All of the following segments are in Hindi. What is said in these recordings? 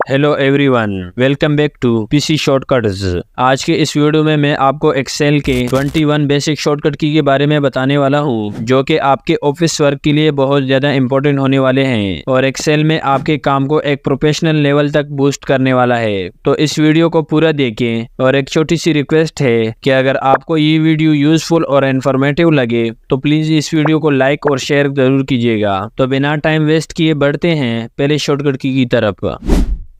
Hello everyone, welcome back to PC shortcuts. आज के इस वीडियो में मैं आपको एक्सेल के 21 बेसिक शॉर्टकट की के बारे में बताने वाला हूं, जो कि आपके ऑफिस वर्क के लिए बहुत ज़्यादा इंपॉर्टेंट होने वाले हैं और एक्सेल में आपके काम को एक प्रोफेशनल लेवल तक बूस्ट करने वाला है। तो इस वीडियो को पूरा देखें और एक छोटी सी रिक्वेस्ट है कि अगर आपको ये वीडियो यूजफुल और इन्फॉर्मेटिव लगे तो प्लीज़ इस वीडियो को लाइक और शेयर जरूर कीजिएगा। तो बिना टाइम वेस्ट किए बढ़ते हैं पहले शॉर्टकट की तरफ।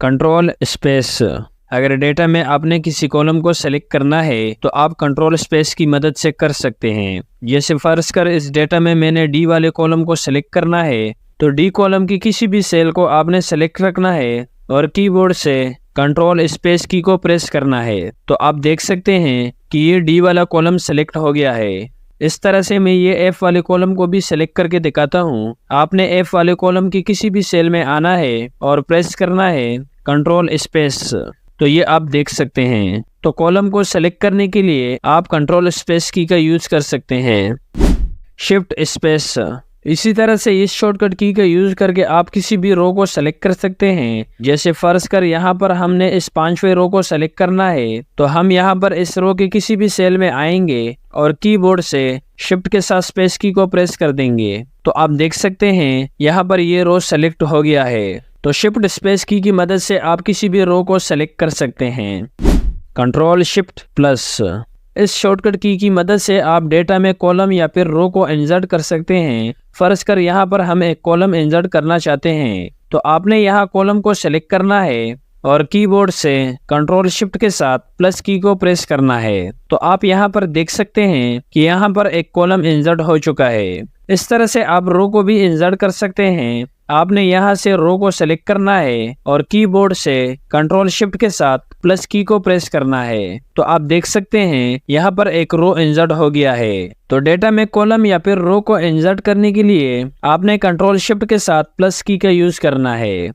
Control space. अगर डेटा में आपने किसी कॉलम को सेलेक्ट करना है तो आप कंट्रोल स्पेस की मदद से कर सकते हैं। जैसे फर्ज कर इस डेटा में मैंने डी वाले कॉलम को सेलेक्ट करना है, तो डी कॉलम की किसी भी सेल को आपने सेलेक्ट रखना है और कीबोर्ड से कंट्रोल स्पेस की को प्रेस करना है। तो आप देख सकते हैं कि ये डी वाला कॉलम सेलेक्ट हो गया है। इस तरह से मैं ये एफ वाले कॉलम को भी सेलेक्ट करके दिखाता हूँ। आपने एफ वाले कॉलम की किसी भी सेल में आना है और प्रेस करना है कंट्रोल स्पेस। तो ये आप देख सकते हैं। तो कॉलम को सेलेक्ट करने के लिए आप कंट्रोल स्पेस की का यूज कर सकते हैं। Shift space. इसी तरह से इस शॉर्टकट की का यूज करके आप किसी भी रो को सेलेक्ट कर सकते हैं। जैसे फर्ज कर यहाँ पर हमने इस 5वें रो को सेलेक्ट करना है, तो हम यहाँ पर इस रो के किसी भी सेल में आएंगे और कीबोर्ड से शिफ्ट के साथ स्पेस की को प्रेस कर देंगे। तो आप देख सकते हैं यहाँ पर ये रो सेलेक्ट हो गया है। तो शिफ्ट स्पेस की मदद से आप किसी भी रो को सेलेक्ट कर सकते हैं। Control shift plus. इस शॉर्टकट की मदद से आप डेटा में कॉलम या फिर रो को इंसर्ट कर सकते हैं। फर्ज कर यहाँ पर हम एक कॉलम इंसर्ट करना चाहते हैं, तो आपने यहाँ कॉलम को सेलेक्ट करना है और कीबोर्ड से कंट्रोल शिफ्ट के साथ प्लस की को प्रेस करना है। तो आप यहाँ पर देख सकते हैं कि यहाँ पर एक कॉलम इंसर्ट हो चुका है। इस तरह से आप रो को भी इंसर्ट कर सकते हैं। आपने यहाँ से रो को सेलेक्ट करना है और कीबोर्ड से कंट्रोल शिफ्ट के साथ प्लस की को प्रेस करना है। तो आप देख सकते हैं यहाँ पर एक रो इंसर्ट हो गया है। तो डेटा में कॉलम या फिर रो को इंसर्ट करने के लिए आपने कंट्रोल शिफ्ट के साथ प्लस की का यूज करना है।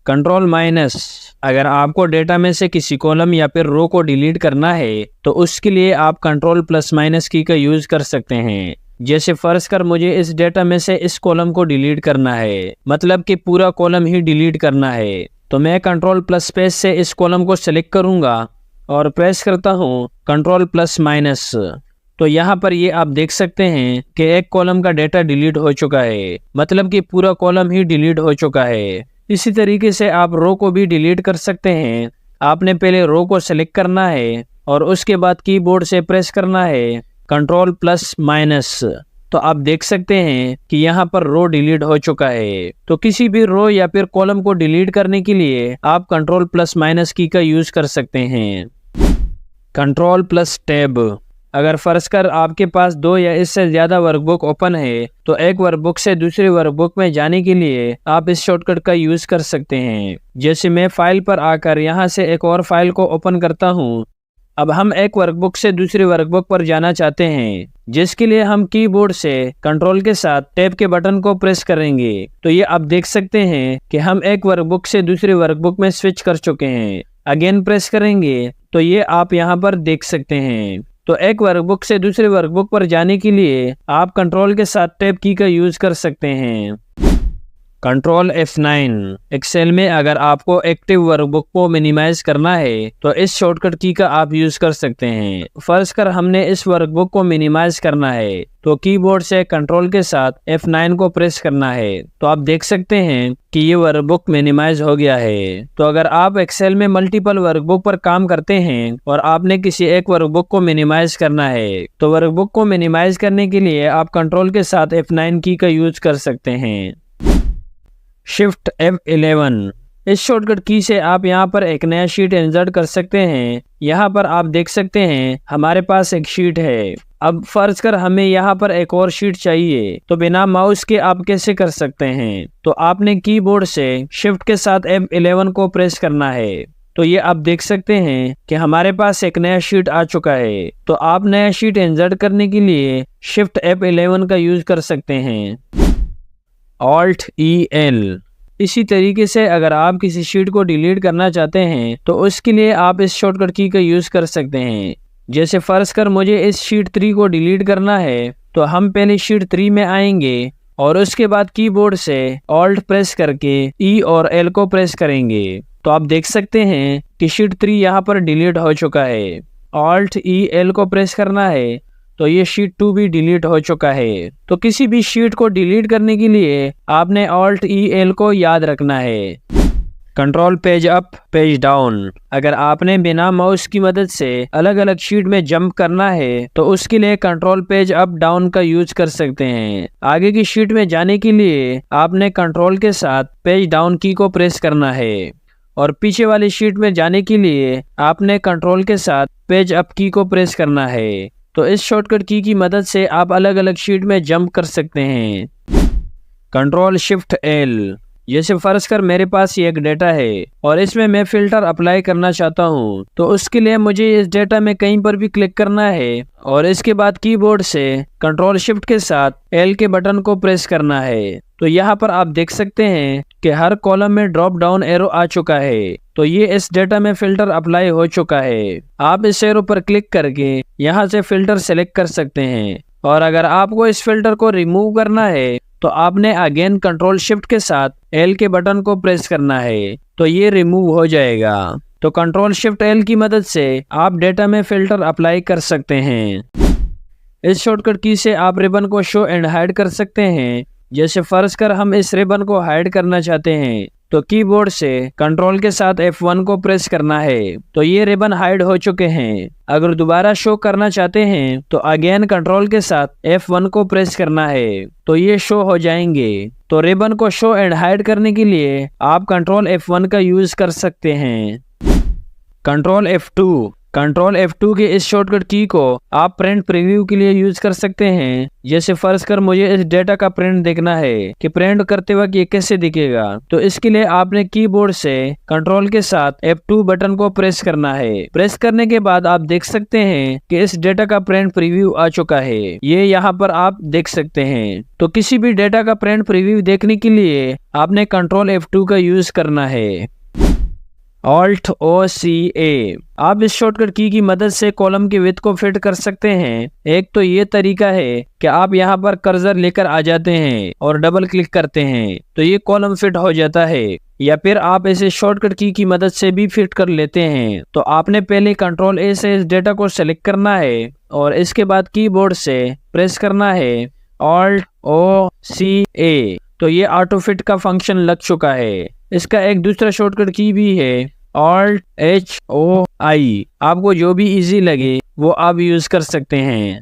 Control minus. अगर आपको डेटा में से किसी कॉलम या फिर रो को डिलीट करना है तो उसके लिए आप कंट्रोल प्लस माइनस की का यूज कर सकते हैं। जैसे फर्ज कर मुझे इस डेटा में से इस कॉलम को डिलीट करना है, मतलब कि पूरा कॉलम ही डिलीट करना है, तो मैं कंट्रोल प्लस स्पेस से इस कॉलम को सेलेक्ट करूंगा और प्रेस करता हूं कंट्रोल प्लस माइनस। तो यहाँ पर ये आप देख सकते हैं कि एक कॉलम का डेटा डिलीट हो चुका है, मतलब कि पूरा कॉलम ही डिलीट हो चुका है। इसी तरीके से आप रो को भी डिलीट कर सकते हैं। आपने पहले रो को सेलेक्ट करना है और उसके बाद कीबोर्ड से प्रेस करना है कंट्रोल प्लस माइनस। तो आप देख सकते हैं कि यहाँ पर रो डिलीट हो चुका है। तो किसी भी रो या फिर कॉलम को डिलीट करने के लिए आप कंट्रोल प्लस माइनस की का यूज कर सकते हैं। Control plus tab. अगर फर्ज कर आपके पास 2 या इससे ज्यादा वर्कबुक ओपन है, तो एक वर्कबुक से दूसरी वर्कबुक में जाने के लिए आप इस शॉर्टकट का यूज कर सकते हैं। जैसे मैं फाइल पर आकर यहाँ से एक और फाइल को ओपन करता हूँ। अब हम एक वर्कबुक से दूसरी वर्कबुक पर जाना चाहते हैं, जिसके लिए हम कीबोर्ड से कंट्रोल के साथ टैब के बटन को प्रेस करेंगे। तो ये आप देख सकते हैं कि हम एक वर्कबुक से दूसरी वर्कबुक में स्विच कर चुके हैं। अगेन प्रेस करेंगे तो ये आप यहाँ पर देख सकते हैं। तो एक वर्कबुक से दूसरी वर्कबुक पर जाने के लिए आप कंट्रोल के साथ टैब की का यूज कर सकते हैं। Control F9। एक्सेल में अगर आपको एक्टिव वर्कबुक को मिनिमाइज करना है तो इस शॉर्टकट की का आप यूज कर सकते हैं। फर्ज कर हमने इस वर्कबुक को मिनिमाइज करना है, तो कीबोर्ड से कंट्रोल के साथ F9 को प्रेस करना है। तो आप देख सकते हैं कि ये वर्कबुक मिनिमाइज हो गया है। तो अगर आप एक्सेल में मल्टीपल वर्कबुक पर काम करते हैं और आपने किसी एक वर्कबुक को मिनिमाइज करना है, तो वर्कबुक को मिनिमाइज करने के लिए आप कंट्रोल के साथ F9 की का यूज कर सकते हैं। Shift F11। इस शॉर्टकट की से आप यहाँ पर एक नया शीट इंसर्ट कर सकते हैं। यहाँ पर आप देख सकते हैं हमारे पास एक शीट है। अब फर्ज कर हमें यहाँ पर एक और शीट चाहिए, तो बिना माउस के आप कैसे कर सकते हैं? तो आपने कीबोर्ड से शिफ्ट के साथ F11 को प्रेस करना है। तो ये आप देख सकते हैं कि हमारे पास एक नया शीट आ चुका है। तो आप नया शीट इंसर्ट करने के लिए शिफ्ट F11 का यूज कर सकते हैं। Alt EL। इसी तरीके से अगर आप किसी शीट को डिलीट करना चाहते हैं तो उसके लिए आप इस शॉर्टकट की का यूज कर सकते हैं। जैसे फर्ज कर मुझे इस शीट 3 को डिलीट करना है, तो हम पहले शीट 3 में आएंगे और उसके बाद कीबोर्ड से ऑल्ट प्रेस करके ई और एल को प्रेस करेंगे। तो आप देख सकते हैं कि शीट 3 यहाँ पर डिलीट हो चुका है। Alt E L को प्रेस करना है तो ये शीट 2 भी डिलीट हो चुका है। तो किसी भी शीट को डिलीट करने के लिए आपने Alt E L को याद रखना है। Control page up page down, अगर आपने बिना माउस की मदद से अलग अलग शीट में जंप करना है तो उसके लिए कंट्रोल पेज अप डाउन का यूज कर सकते हैं। आगे की शीट में जाने के लिए आपने कंट्रोल के साथ पेज डाउन की को प्रेस करना है और पीछे वाली शीट में जाने के लिए आपने कंट्रोल के साथ पेज अप की को प्रेस करना है। तो इस शॉर्टकट की मदद से आप अलग अलग शीट में जंप कर सकते हैं। कंट्रोल शिफ्ट एल, जैसे फर्ज कर मेरे पास ये एक डेटा है और इसमें मैं फिल्टर अप्लाई करना चाहता हूँ, तो उसके लिए मुझे इस डेटा में कहीं पर भी क्लिक करना है और इसके बाद कीबोर्ड से कंट्रोल शिफ्ट के साथ एल के बटन को प्रेस करना है। तो यहाँ पर आप देख सकते हैं कि हर कॉलम में ड्रॉप डाउन एरो आ चुका है। तो ये इस डेटा में फिल्टर अप्लाई हो चुका है। आप इस एरो पर क्लिक करके यहाँ से फिल्टर सेलेक्ट कर सकते हैं और अगर आपको इस फिल्टर को रिमूव करना है तो आपने अगेन कंट्रोल शिफ्ट के साथ एल के बटन को प्रेस करना है, तो ये रिमूव हो जाएगा। तो कंट्रोल शिफ्ट एल की मदद से आप डेटा में फिल्टर अप्लाई कर सकते हैं। इस शॉर्टकट की से आप रिबन को शो एंड हाइड कर सकते हैं। जैसे फर्ज कर हम इस रिबन को हाइड करना चाहते हैं तो कीबोर्ड से कंट्रोल के साथ F1 को प्रेस करना है, तो ये रिबन हाइड हो चुके हैं। अगर दोबारा शो करना चाहते हैं तो अगेन कंट्रोल के साथ F1 को प्रेस करना है, तो ये शो हो जाएंगे। तो रिबन को शो एंड हाइड करने के लिए आप कंट्रोल F1 का यूज कर सकते हैं। कंट्रोल F2 के इस शॉर्टकट की को आप प्रिंट प्रीव्यू के लिए यूज कर सकते हैं। जैसे फर्ज कर मुझे इस डेटा का प्रिंट देखना है कि प्रिंट करते वक्त ये कैसे दिखेगा, तो इसके लिए आपने कीबोर्ड से कंट्रोल के साथ F2 बटन को प्रेस करना है। प्रेस करने के बाद आप देख सकते हैं कि इस डेटा का प्रिंट प्रीव्यू आ चुका है। ये यहाँ पर आप देख सकते हैं। तो किसी भी डेटा का प्रिंट प्रीव्यू देखने के लिए आपने कंट्रोल F2 का यूज करना है। Alt O C A, आप इस शॉर्टकट की मदद से कॉलम की विड्थ को फिट कर सकते हैं। एक तो ये तरीका है कि आप यहाँ पर कर्सर लेकर आ जाते हैं और डबल क्लिक करते हैं तो ये कॉलम फिट हो जाता है, या फिर आप इसे शॉर्टकट की मदद से भी फिट कर लेते हैं। तो आपने पहले कंट्रोल A से इस डेटा को सेलेक्ट करना है और इसके बाद कीबोर्ड से प्रेस करना है Alt O C A, तो ये ऑटो फिट का फंक्शन लग चुका है। इसका एक दूसरा शॉर्टकट की भी है Alt H O I, आपको जो भी इजी लगे वो आप यूज कर सकते हैं।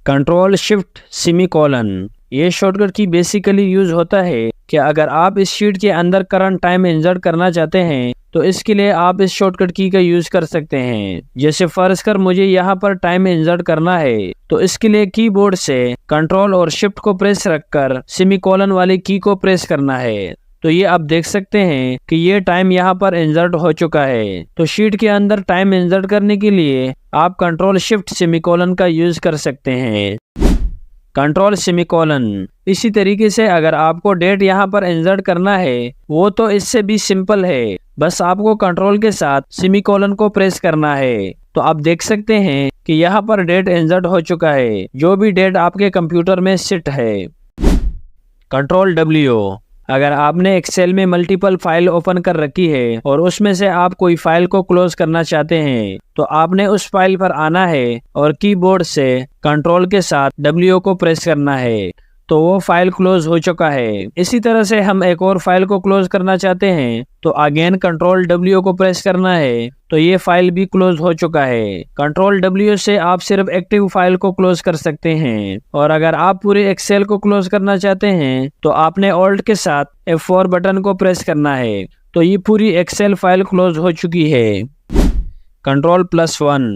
कंट्रोल शिफ्ट सेमीकोलन, ये शॉर्टकट की बेसिकली यूज होता है कि अगर आप इस शीट के अंदर करंट टाइम इंसर्ट करना चाहते हैं तो इसके लिए आप इस शॉर्टकट की का यूज कर सकते हैं। जैसे फर्ज कर मुझे यहाँ पर टाइम इंसर्ट करना है तो इसके लिए कीबोर्ड से कंट्रोल और शिफ्ट को प्रेस रखकर सेमीकोलन वाली की को प्रेस करना है। तो ये आप देख सकते हैं कि ये टाइम यहाँ पर इंसर्ट हो चुका है। तो शीट के अंदर टाइम इंसर्ट करने के लिए आप कंट्रोल शिफ्ट सेमीकोलन का यूज कर सकते हैं। कंट्रोल सेमीकोलन, इसी तरीके से अगर आपको डेट यहाँ पर इंसर्ट करना है वो तो इससे भी सिंपल है, बस आपको कंट्रोल के साथ सेमीकोलन को प्रेस करना है। तो आप देख सकते हैं कि यहाँ पर डेट इंसर्ट हो चुका है, जो भी डेट आपके कंप्यूटर में सेट है। कंट्रोल W, अगर आपने एक्सेल में मल्टीपल फाइल ओपन कर रखी है और उसमें से आप कोई फाइल को क्लोज करना चाहते हैं तो आपने उस फाइल पर आना है और कीबोर्ड से कंट्रोल के साथ W को प्रेस करना है, तो वो फाइल क्लोज हो चुका है। इसी तरह से हम एक और फाइल को क्लोज करना चाहते हैं तो अगेन कंट्रोल W को प्रेस करना है, तो ये फाइल भी क्लोज हो चुका है। कंट्रोल W से आप सिर्फ एक्टिव फाइल को क्लोज कर सकते हैं और अगर आप पूरे एक्सेल को क्लोज करना चाहते हैं तो आपने ऑल्ट के साथ F4 बटन को प्रेस करना है, तो ये पूरी एक्सेल फाइल क्लोज हो चुकी है। Ctrl+1,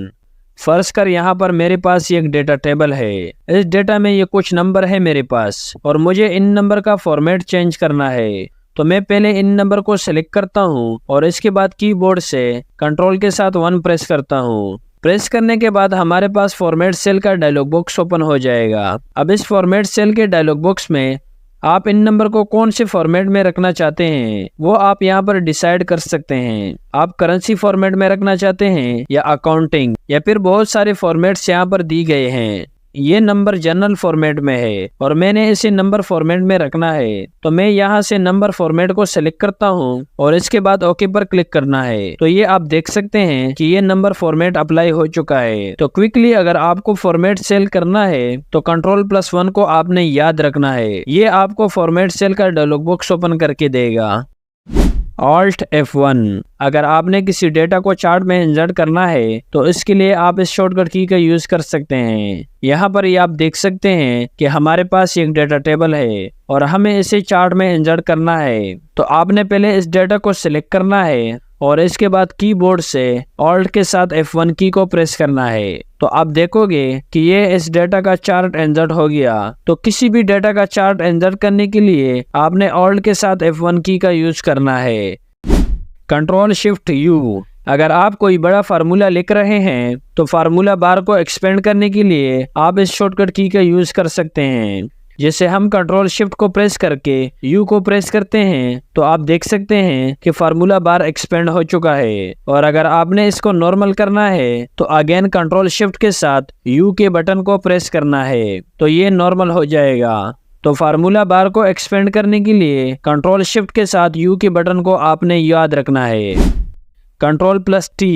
फर्ज कर यहाँ पर मेरे पास ये एक डेटा टेबल है। इस डेटा में ये कुछ नंबर है मेरे पास और मुझे इन नंबर का फॉर्मेट चेंज करना है। तो मैं पहले इन नंबर को सिलेक्ट करता हूँ और इसके बाद कीबोर्ड से कंट्रोल के साथ 1 प्रेस करता हूँ। प्रेस करने के बाद हमारे पास फॉर्मेट सेल का डायलॉग बॉक्स ओपन हो जाएगा। अब इस फॉर्मेट सेल के डायलॉग बॉक्स में आप इन नंबर को कौन से फॉर्मेट में रखना चाहते हैं वो आप यहाँ पर डिसाइड कर सकते हैं। आप करेंसी फॉर्मेट में रखना चाहते हैं या अकाउंटिंग, या फिर बहुत सारे फॉर्मेट्स यहाँ पर दी गए हैं। ये नंबर जनरल फॉर्मेट में है और मैंने इसे नंबर फॉर्मेट में रखना है। तो मैं यहाँ से नंबर फॉर्मेट को सिलेक्ट करता हूँ और इसके बाद ओके पर क्लिक करना है। तो ये आप देख सकते हैं कि ये नंबर फॉर्मेट अप्लाई हो चुका है। तो क्विकली अगर आपको फॉर्मेट सेल करना है तो Ctrl+1 को आपने याद रखना है। ये आपको फॉर्मेट सेल का डायलॉग बॉक्स ओपन करके देगा। Alt F1 अगर आपने किसी डेटा को चार्ट में इंसर्ट करना है तो इसके लिए आप इस शॉर्टकट की का यूज कर सकते हैं। यहाँ पर ये आप देख सकते हैं कि हमारे पास एक डेटा टेबल है और हमें इसे चार्ट में इंसर्ट करना है। तो आपने पहले इस डेटा को सिलेक्ट करना है और इसके बाद कीबोर्ड से Alt के साथ F1 की को प्रेस करना है। तो आप देखोगे कि ये इस डेटा का चार्ट इंसर्ट हो गया। तो किसी भी डेटा का चार्ट इंसर्ट करने के लिए आपने Alt के साथ F1 की का यूज करना है। Ctrl+Shift+U अगर आप कोई बड़ा फार्मूला लिख रहे हैं तो फार्मूला बार को एक्सपेंड करने के लिए आप इस शॉर्टकट की का यूज कर सकते हैं। जैसे हम Ctrl+Shift को प्रेस करके U को प्रेस करते हैं तो आप देख सकते हैं कि फार्मूला बार एक्सपेंड हो चुका है। और अगर आपने इसको नॉर्मल करना है तो अगेन Ctrl+Shift के साथ U के बटन को प्रेस करना है तो ये नॉर्मल हो जाएगा। तो फार्मूला बार को एक्सपेंड करने के लिए Ctrl+Shift के साथ U के बटन को आपने याद रखना है। Ctrl+T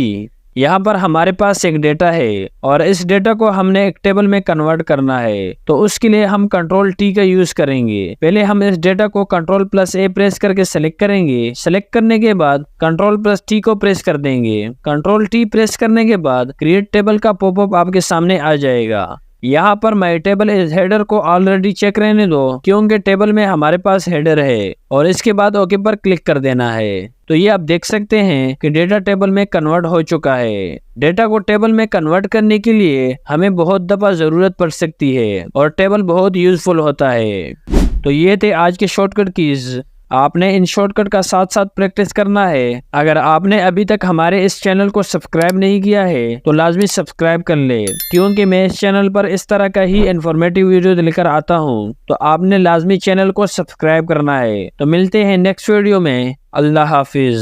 यहाँ पर हमारे पास एक डेटा है और इस डेटा को हमने एक टेबल में कन्वर्ट करना है। तो उसके लिए हम Ctrl+T का यूज करेंगे। पहले हम इस डेटा को Ctrl+A प्रेस करके सेलेक्ट करेंगे। सेलेक्ट करने के बाद Ctrl+T को प्रेस कर देंगे। Ctrl+T प्रेस करने के बाद क्रिएट टेबल का पॉपअप आपके सामने आ जाएगा। यहाँ पर माय टेबल इस हेडर को ऑलरेडी चेक रहने दो क्योंकि टेबल में हमारे पास हेडर है और इसके बाद ओके पर क्लिक कर देना है। तो ये आप देख सकते हैं कि डेटा टेबल में कन्वर्ट हो चुका है। डेटा को टेबल में कन्वर्ट करने के लिए हमें बहुत दफा जरूरत पड़ सकती है और टेबल बहुत यूजफुल होता है। तो ये थे आज के शॉर्टकट कीज। आपने इन शॉर्टकट का साथ साथ प्रैक्टिस करना है। अगर आपने अभी तक हमारे इस चैनल को सब्सक्राइब नहीं किया है तो लाजमी सब्सक्राइब कर ले क्योंकि मैं इस चैनल पर इस तरह का ही इंफॉर्मेटिव वीडियो लेकर आता हूं। तो आपने लाजमी चैनल को सब्सक्राइब करना है। तो मिलते हैं नेक्स्ट वीडियो में। अल्लाह हाफिज।